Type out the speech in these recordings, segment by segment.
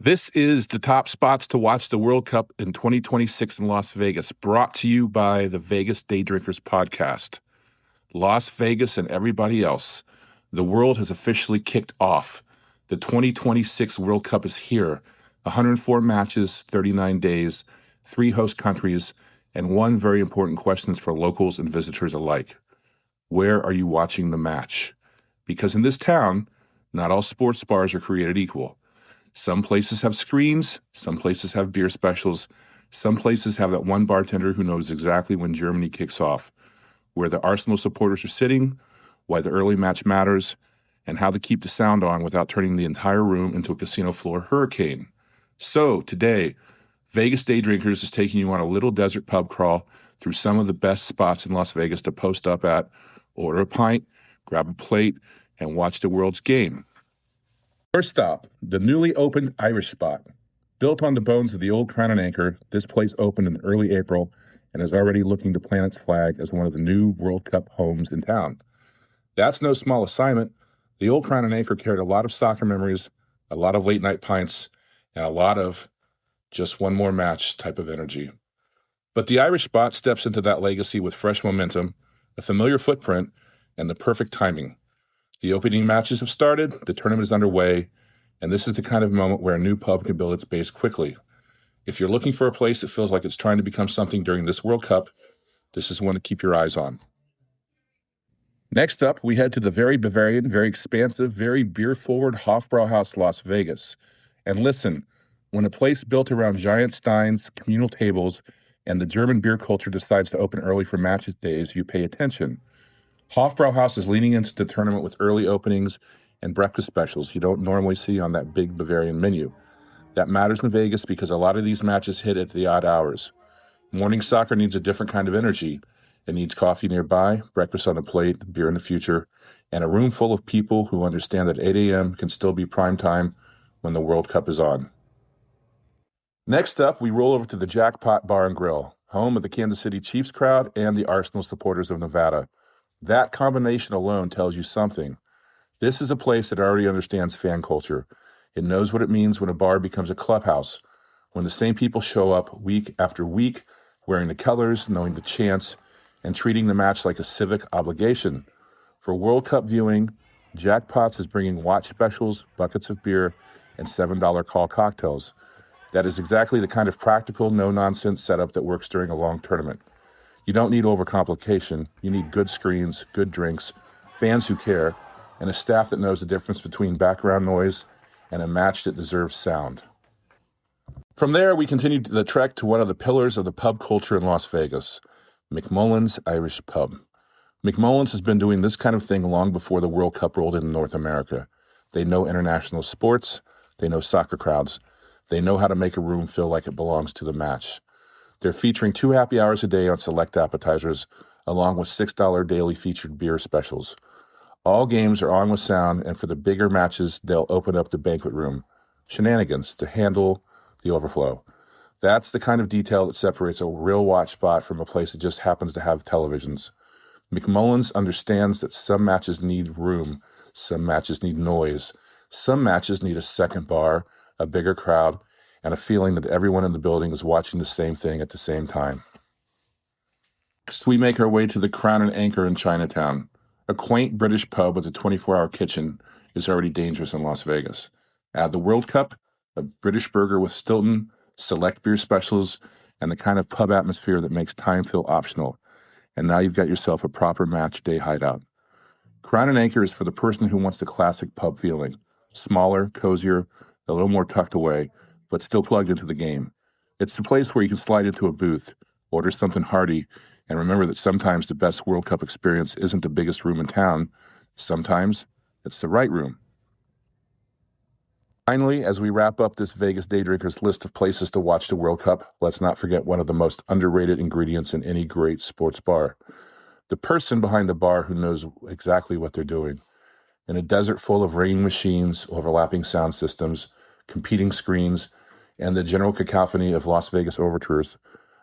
This is the top spots to watch the World Cup in 2026 in Las Vegas, brought to you by the Vegas Day Drinkers podcast. Las Vegas and everybody else, the world has officially kicked off. The 2026 World Cup is here. 104 matches, 39 days, 3 host countries, and one very important question for locals and visitors alike. Where are you watching the match? Because in this town, not all sports bars are created equal. Some places have screens, some places have beer specials, some places have that one bartender who knows exactly when Germany kicks off, where the Arsenal supporters are sitting, why the early match matters, and how to keep the sound on without turning the entire room into a casino floor hurricane. So today, Vegas Day Drinkers is taking you on a little desert pub crawl through some of the best spots in Las Vegas to post up at, order a pint, grab a plate, and watch the world's game. First stop, the newly opened Irish Spot. Built on the bones of the old Crown and Anchor, this place opened in early April and is already looking to plant its flag as one of the new World Cup homes in town. That's no small assignment. The old Crown and Anchor carried a lot of soccer memories, a lot of late-night pints, and a lot of just one more match type of energy. But the Irish Spot steps into that legacy with fresh momentum, a familiar footprint, and the perfect timing. The opening matches have started, the tournament is underway, and this is the kind of moment where a new pub can build its base quickly. If you're looking for a place that feels like it's trying to become something during this World Cup, this is one to keep your eyes on. Next up, we head to the very Bavarian, very expansive, very beer-forward Hofbräuhaus, Las Vegas. And listen, when a place built around giant steins, communal tables, and the German beer culture decides to open early for matches days, you pay attention. Hofbräuhaus is leaning into the tournament with early openings and breakfast specials you don't normally see on that big Bavarian menu. That matters in Vegas because a lot of these matches hit at the odd hours. Morning soccer needs a different kind of energy. It needs coffee nearby, breakfast on a plate, beer in the future, and a room full of people who understand that 8 a.m. can still be prime time when the World Cup is on. Next up, we roll over to the Jackpots Bar and Grill, home of the Kansas City Chiefs crowd and the Arsenal supporters of Nevada. That combination alone tells you something. This is a place that already understands fan culture. It knows what it means when a bar becomes a clubhouse, when the same people show up week after week, wearing the colors, knowing the chants, and treating the match like a civic obligation. For World Cup viewing, Jackpots is bringing watch specials, buckets of beer, and $7 call cocktails. That is exactly the kind of practical, no-nonsense setup that works during a long tournament. You don't need overcomplication. You need good screens, good drinks, fans who care, and a staff that knows the difference between background noise and a match that deserves sound. From there, we continue the trek to one of the pillars of the pub culture in Las Vegas, McMullan's Irish Pub. McMullan's has been doing this kind of thing long before the World Cup rolled into North America. They know international sports. They know soccer crowds. They know how to make a room feel like it belongs to the match. They're featuring 2 happy hours a day on select appetizers, along with $6 daily featured beer specials. All games are on with sound, and for the bigger matches, they'll open up the banquet room. Shenanigans to handle the overflow. That's the kind of detail that separates a real watch spot from a place that just happens to have televisions. McMullan's understands that some matches need room, some matches need noise, some matches need a second bar, a bigger crowd, and a feeling that everyone in the building is watching the same thing at the same time. Next, we make our way to the Crown and Anchor in Chinatown. A quaint British pub with a 24-hour kitchen is already dangerous in Las Vegas. Add the World Cup, a British burger with Stilton, select beer specials, and the kind of pub atmosphere that makes time feel optional. And now you've got yourself a proper match day hideout. Crown and Anchor is for the person who wants the classic pub feeling. Smaller, cozier, a little more tucked away, but still plugged into the game. It's the place where you can slide into a booth, order something hearty, and remember that sometimes the best World Cup experience isn't the biggest room in town. Sometimes it's the right room. Finally, as we wrap up this Vegas Day Drinkers list of places to watch the World Cup, let's not forget one of the most underrated ingredients in any great sports bar. The person behind the bar who knows exactly what they're doing. In a desert full of ringing machines, overlapping sound systems, competing screens, and the general cacophony of Las Vegas overtures,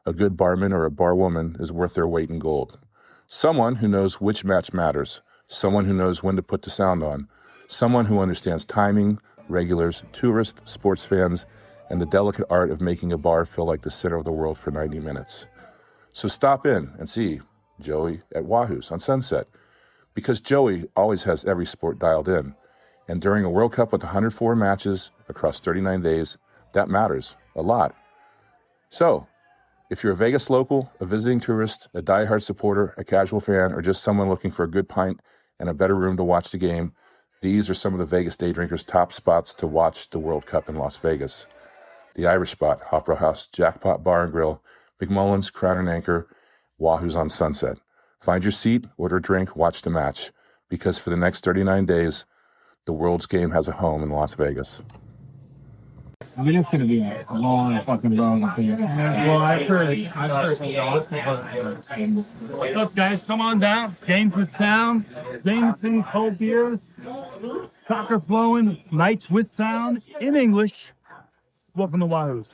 a good barman or a barwoman is worth their weight in gold. Someone who knows which match matters, someone who knows when to put the sound on, someone who understands timing, regulars, tourists, sports fans, and the delicate art of making a bar feel like the center of the world for 90 minutes. So stop in and see Joey at Wahoo's on Sunset, because Joey always has every sport dialed in. And during a World Cup with 104 matches across 39 days, that matters a lot. So, if you're a Vegas local, a visiting tourist, a diehard supporter, a casual fan, or just someone looking for a good pint and a better room to watch the game, these are some of the Vegas Day Drinkers' top spots to watch the World Cup in Las Vegas. The Irish Spot, Hofbräuhaus, Jackpots Bar and Grill, McMullan's, Crown and Anchor, Wahoo's on Sunset. Find your seat, order a drink, watch the match, because for the next 39 days, the world's game has a home in Las Vegas. I mean, it's going to be a long fucking road. Well, I've heard. What's up, guys? Come on down. Games with sound. Jameson, cold beers. Soccer flowing. Nights with sound in English. Welcome to Wahoo's.